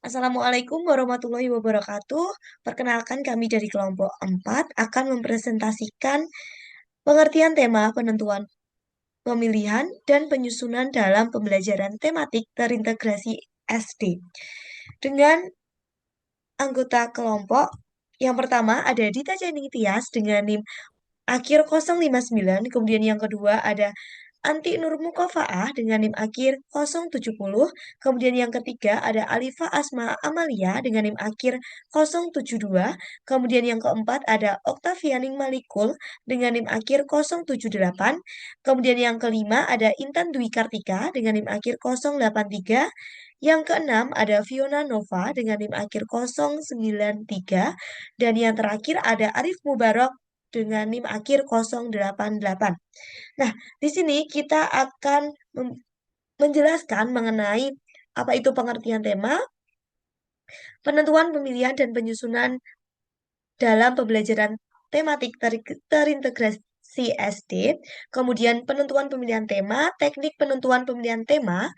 Assalamualaikum warahmatullahi wabarakatuh. Perkenalkan kami dari kelompok 4 akan mempresentasikan pengertian tema penentuan pemilihan dan penyusunan dalam pembelajaran tematik terintegrasi SD. Dengan anggota kelompok yang pertama ada Dita Cening Tias dengan NIM akhir 059, kemudian yang kedua ada Anti Nur Mukofaah dengan NIM akhir 070, kemudian yang ketiga ada Alifa Asma Amalia dengan NIM akhir 072, kemudian yang keempat ada Oktavianing Malikul dengan NIM akhir 078, kemudian yang kelima ada Intan Dwi Kartika dengan NIM akhir 083, yang keenam ada Fiona Nova dengan NIM akhir 093, dan yang terakhir ada Arif Mubarok dengan NIM akhir 088. Nah, di sini kita akan menjelaskan mengenai apa itu pengertian tema, penentuan pemilihan dan penyusunan dalam pembelajaran tematik terintegrasi SD, kemudian penentuan pemilihan tema, teknik penentuan pemilihan tema,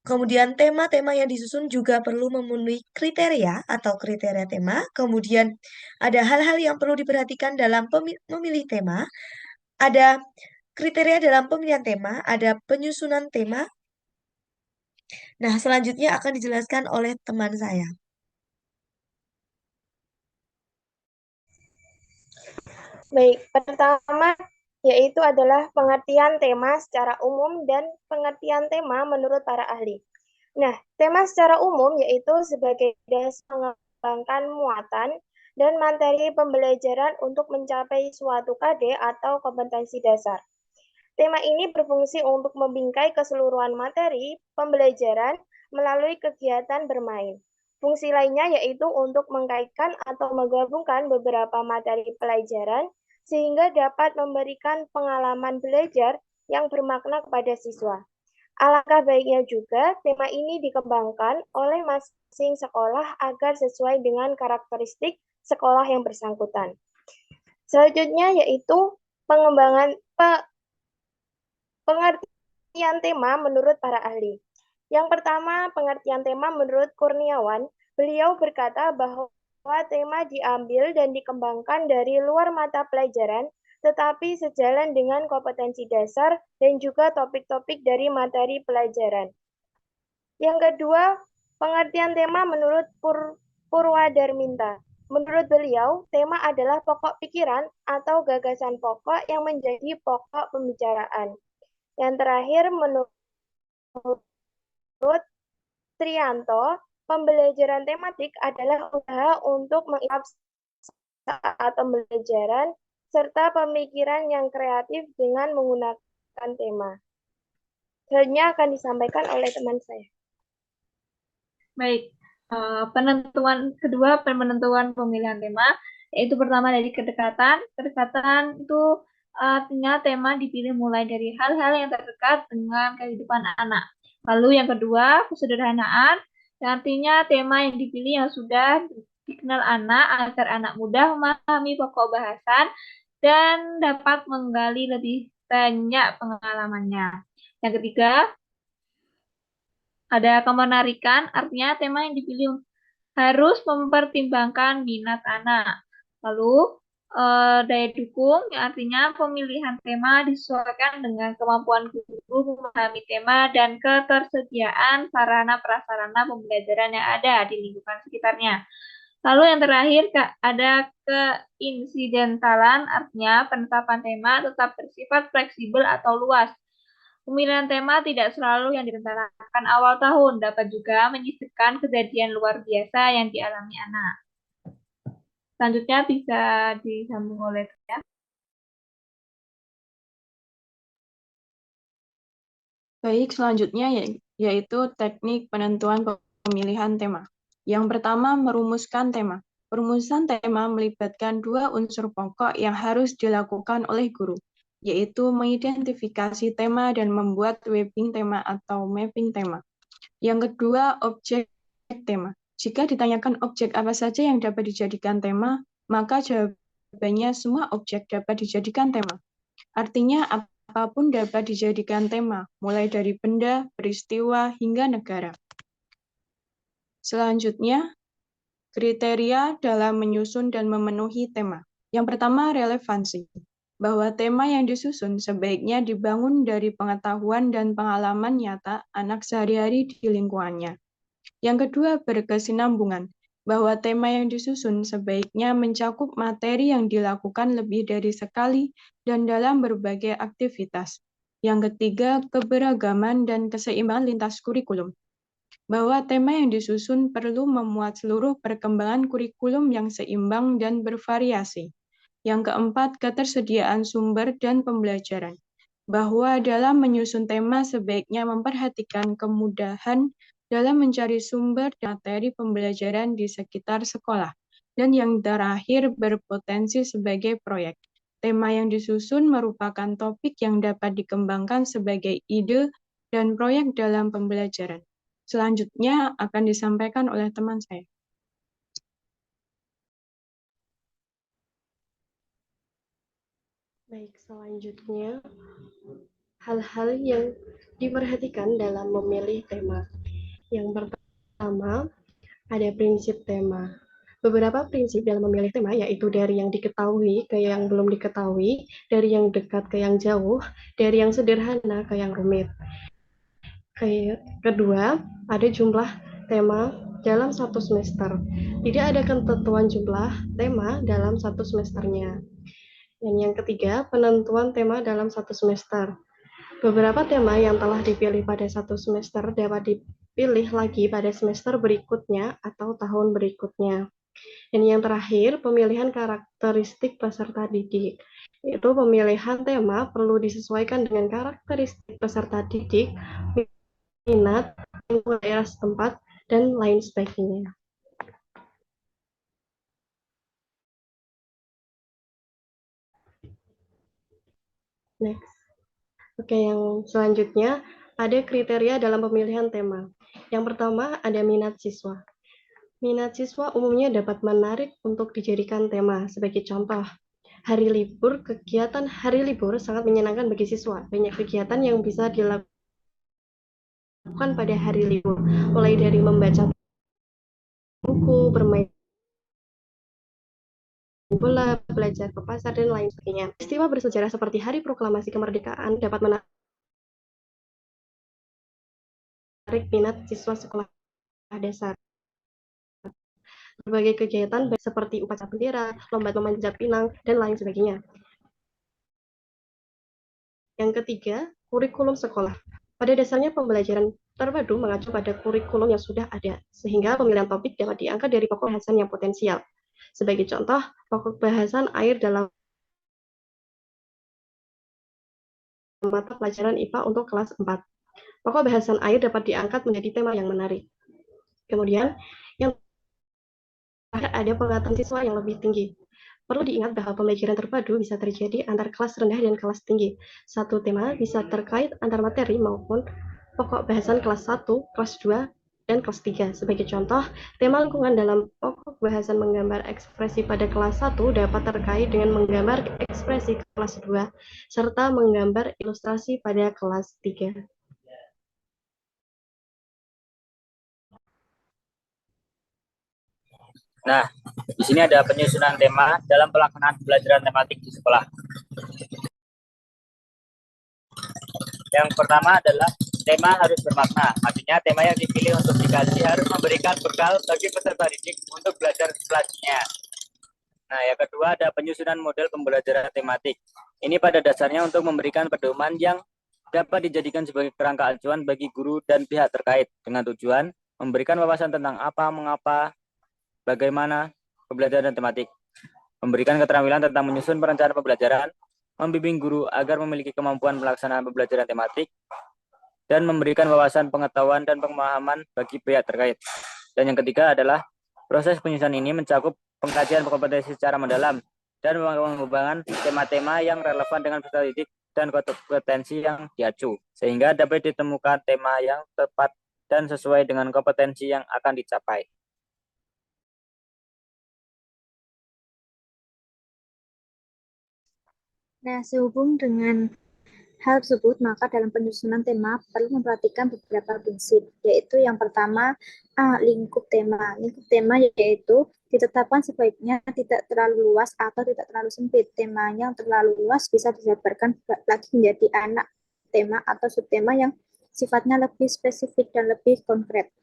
kemudian tema-tema yang disusun juga perlu memenuhi kriteria atau kriteria tema, kemudian ada hal-hal yang perlu diperhatikan dalam memilih tema, ada kriteria dalam pemilihan tema, ada penyusunan tema. Nah, selanjutnya akan dijelaskan oleh teman saya. Baik, pertama yaitu adalah pengertian tema secara umum dan pengertian tema menurut para ahli. Nah, tema secara umum yaitu sebagai dasar mengembangkan muatan dan materi pembelajaran untuk mencapai suatu KD atau kompetensi dasar. Tema ini berfungsi untuk membingkai keseluruhan materi pembelajaran melalui kegiatan bermain. Fungsi lainnya yaitu untuk mengkaitkan atau menggabungkan beberapa materi pelajaran sehingga dapat memberikan pengalaman belajar yang bermakna kepada siswa. Alangkah baiknya juga tema ini dikembangkan oleh masing-masing sekolah agar sesuai dengan karakteristik sekolah yang bersangkutan. Selanjutnya yaitu pengembangan pengertian tema menurut para ahli. Yang pertama, pengertian tema menurut Kurniawan, beliau berkata bahwa tema diambil dan dikembangkan dari luar mata pelajaran, tetapi sejalan dengan kompetensi dasar dan juga topik-topik dari materi pelajaran. Yang kedua, pengertian tema menurut Purwadarminta. Menurut beliau, tema adalah pokok pikiran atau gagasan pokok yang menjadi pokok pembicaraan. Yang terakhir, menurut Trianto, pembelajaran tematik adalah usaha untuk saat pembelajaran serta pemikiran yang kreatif dengan menggunakan tema. Selanjutnya akan disampaikan oleh teman saya. Baik, penentuan kedua, penentuan pemilihan tema, yaitu pertama dari kedekatan. Kedekatan itu artinya tema dipilih mulai dari hal-hal yang terdekat dengan kehidupan anak. Lalu yang kedua, kesederhanaan, yang artinya tema yang dipilih yang sudah dikenal anak agar anak mudah memahami pokok bahasan dan dapat menggali lebih banyak pengalamannya. Yang ketiga, ada kemenarikan, artinya tema yang dipilih harus mempertimbangkan minat anak. Lalu, daya dukung, yang artinya pemilihan tema disesuaikan dengan kemampuan guru memahami tema dan ketersediaan sarana prasarana pembelajaran yang ada di lingkungan sekitarnya. Lalu yang terakhir, ada keinsidentalan, artinya penetapan tema tetap bersifat fleksibel atau luas. Pemilihan tema tidak selalu yang direncanakan awal tahun, dapat juga menyisipkan kejadian luar biasa yang dialami anak. Selanjutnya bisa disambung oleh saya. Baik, selanjutnya yaitu teknik penentuan pemilihan tema. Yang pertama, merumuskan tema. Perumusan tema melibatkan dua unsur pokok yang harus dilakukan oleh guru, yaitu mengidentifikasi tema dan membuat webbing tema atau mapping tema. Yang kedua, objek tema. Jika ditanyakan objek apa saja yang dapat dijadikan tema, maka jawabannya semua objek dapat dijadikan tema. Artinya, apapun dapat dijadikan tema, mulai dari benda, peristiwa, hingga negara. Selanjutnya, kriteria dalam menyusun dan memenuhi tema. Yang pertama, relevansi. Bahwa tema yang disusun sebaiknya dibangun dari pengetahuan dan pengalaman nyata anak sehari-hari di lingkungannya. Yang kedua, berkesinambungan. Bahwa tema yang disusun sebaiknya mencakup materi yang dilakukan lebih dari sekali dan dalam berbagai aktivitas. Yang ketiga, keberagaman dan keseimbangan lintas kurikulum. Bahwa tema yang disusun perlu memuat seluruh perkembangan kurikulum yang seimbang dan bervariasi. Yang keempat, ketersediaan sumber dan pembelajaran. Bahwa dalam menyusun tema sebaiknya memperhatikan kemudahan dalam mencari sumber dan materi pembelajaran di sekitar sekolah. Dan yang terakhir, berpotensi sebagai proyek. Tema yang disusun merupakan topik yang dapat dikembangkan sebagai ide dan proyek dalam pembelajaran. Selanjutnya akan disampaikan oleh teman saya. Baik, selanjutnya hal-hal yang diperhatikan dalam memilih tema. Yang pertama, ada prinsip tema. Beberapa prinsip dalam memilih tema yaitu dari yang diketahui ke yang belum diketahui, dari yang dekat ke yang jauh, dari yang sederhana ke yang rumit. Kedua, ada jumlah tema dalam satu semester. Tidak ada ketentuan jumlah tema dalam satu semesternya. Dan yang ketiga, penentuan tema dalam satu semester. Beberapa tema yang telah dipilih pada satu semester dapat dipilih lagi pada semester berikutnya atau tahun berikutnya. Dan yang terakhir, pemilihan karakteristik peserta didik. Yaitu pemilihan tema perlu disesuaikan dengan karakteristik peserta didik, minat, lingkungan daerah setempat, dan lain sebagainya. Next. Oke, yang selanjutnya ada kriteria dalam pemilihan tema. Yang pertama ada minat siswa. Minat siswa umumnya dapat menarik untuk dijadikan tema. Sebagai contoh, hari libur, kegiatan hari libur sangat menyenangkan bagi siswa. Banyak kegiatan yang bisa dilakukan pada hari libur, mulai dari membaca buku, bermain bola, belajar ke pasar, dan lain sebagainya. Peristiwa bersejarah seperti Hari Proklamasi Kemerdekaan dapat menarik minat siswa sekolah dasar. Berbagai kegiatan seperti upacara bendera, lomba memanjat pinang, dan lain sebagainya. Yang ketiga, kurikulum sekolah. Pada dasarnya pembelajaran terpadu mengacu pada kurikulum yang sudah ada, sehingga pemilihan topik dapat diangkat dari pokok bahasan yang potensial. Sebagai contoh, pokok bahasan air dalam mata pelajaran IPA untuk kelas 4. Pokok bahasan air dapat diangkat menjadi tema yang menarik. Kemudian, yang terakhir ada pengetahuan siswa yang lebih tinggi. Perlu diingat bahwa pembelajaran terpadu bisa terjadi antar kelas rendah dan kelas tinggi. Satu tema bisa terkait antar materi maupun pokok bahasan kelas 1, kelas 2, dan kelas 3. Sebagai contoh, tema lingkungan dalam pokok bahasan menggambar ekspresi pada kelas 1 dapat terkait dengan menggambar ekspresi kelas 2, serta menggambar ilustrasi pada kelas 3. Nah, di sini ada penyusunan tema dalam pelaksanaan pembelajaran tematik di sekolah. Yang pertama adalah tema harus bermakna. Artinya tema yang dipilih untuk dikaji harus memberikan bekal bagi peserta didik untuk belajar selanjutnya. Nah, yang kedua ada penyusunan model pembelajaran tematik. Ini pada dasarnya untuk memberikan pedoman yang dapat dijadikan sebagai kerangka acuan bagi guru dan pihak terkait dengan tujuan memberikan wawasan tentang apa, mengapa, bagaimana pembelajaran tematik, memberikan keterampilan tentang menyusun perencanaan pembelajaran, membimbing guru agar memiliki kemampuan pelaksanaan pembelajaran tematik, dan memberikan wawasan pengetahuan dan pemahaman bagi pihak terkait. Dan yang ketiga adalah proses penyusunan ini mencakup pengkajian kompetensi secara mendalam dan pengembangan tema-tema yang relevan dengan peserta didik dan kompetensi yang diacu, sehingga dapat ditemukan tema yang tepat dan sesuai dengan kompetensi yang akan dicapai. Nah, sehubung dengan hal tersebut, maka dalam penyusunan tema perlu memperhatikan beberapa prinsip, yaitu yang pertama, lingkup tema. Lingkup tema yaitu ditetapkan sebaiknya tidak terlalu luas atau tidak terlalu sempit. Temanya yang terlalu luas bisa dijabarkan lagi menjadi anak tema atau subtema yang sifatnya lebih spesifik dan lebih konkret.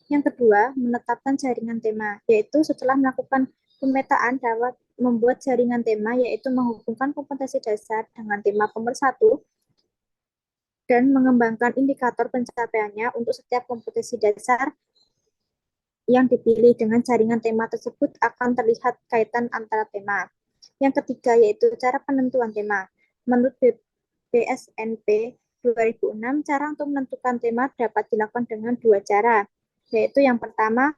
Yang kedua, menetapkan jaringan tema, yaitu setelah melakukan pemetaan dapat membuat jaringan tema, yaitu menghubungkan kompetensi dasar dengan tema pemersatu dan mengembangkan indikator pencapaiannya untuk setiap kompetensi dasar yang dipilih. Dengan jaringan tema tersebut akan terlihat kaitan antara tema. Yang ketiga yaitu cara penentuan tema. Menurut BSNP 2006, cara untuk menentukan tema dapat dilakukan dengan dua cara, yaitu yang pertama,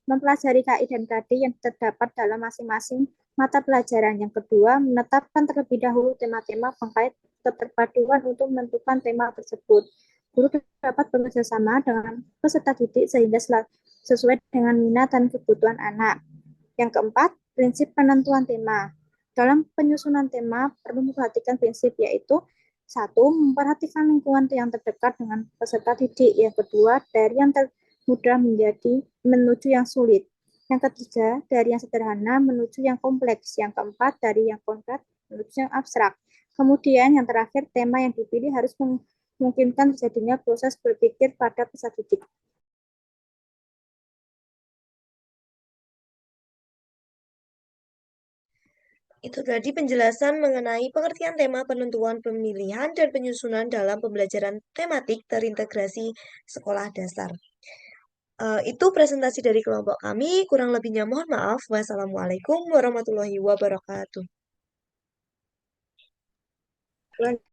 mempelajari KI dan KD yang terdapat dalam masing-masing mata pelajaran. Yang kedua, menetapkan terlebih dahulu tema-tema pengkait keterpaduan untuk menentukan tema tersebut. Guru dapat bekerja sama dengan peserta didik sehingga sesuai dengan minat dan kebutuhan anak. Yang keempat, prinsip penentuan tema. Dalam penyusunan tema perlu memperhatikan prinsip, yaitu satu, memperhatikan lingkungan yang terdekat dengan peserta didik. Yang kedua, dari yang mudah menuju yang sulit. Yang ketiga, dari yang sederhana menuju yang kompleks. Yang keempat, dari yang konkret menuju yang abstrak. Kemudian yang terakhir, tema yang dipilih harus memungkinkan terjadinya proses berpikir pada peserta didik. Itu tadi penjelasan mengenai pengertian tema, penentuan, pemilihan, dan penyusunan dalam pembelajaran tematik terintegrasi sekolah dasar. Itu presentasi dari kelompok kami. Kurang lebihnya mohon maaf. Wassalamualaikum warahmatullahi wabarakatuh.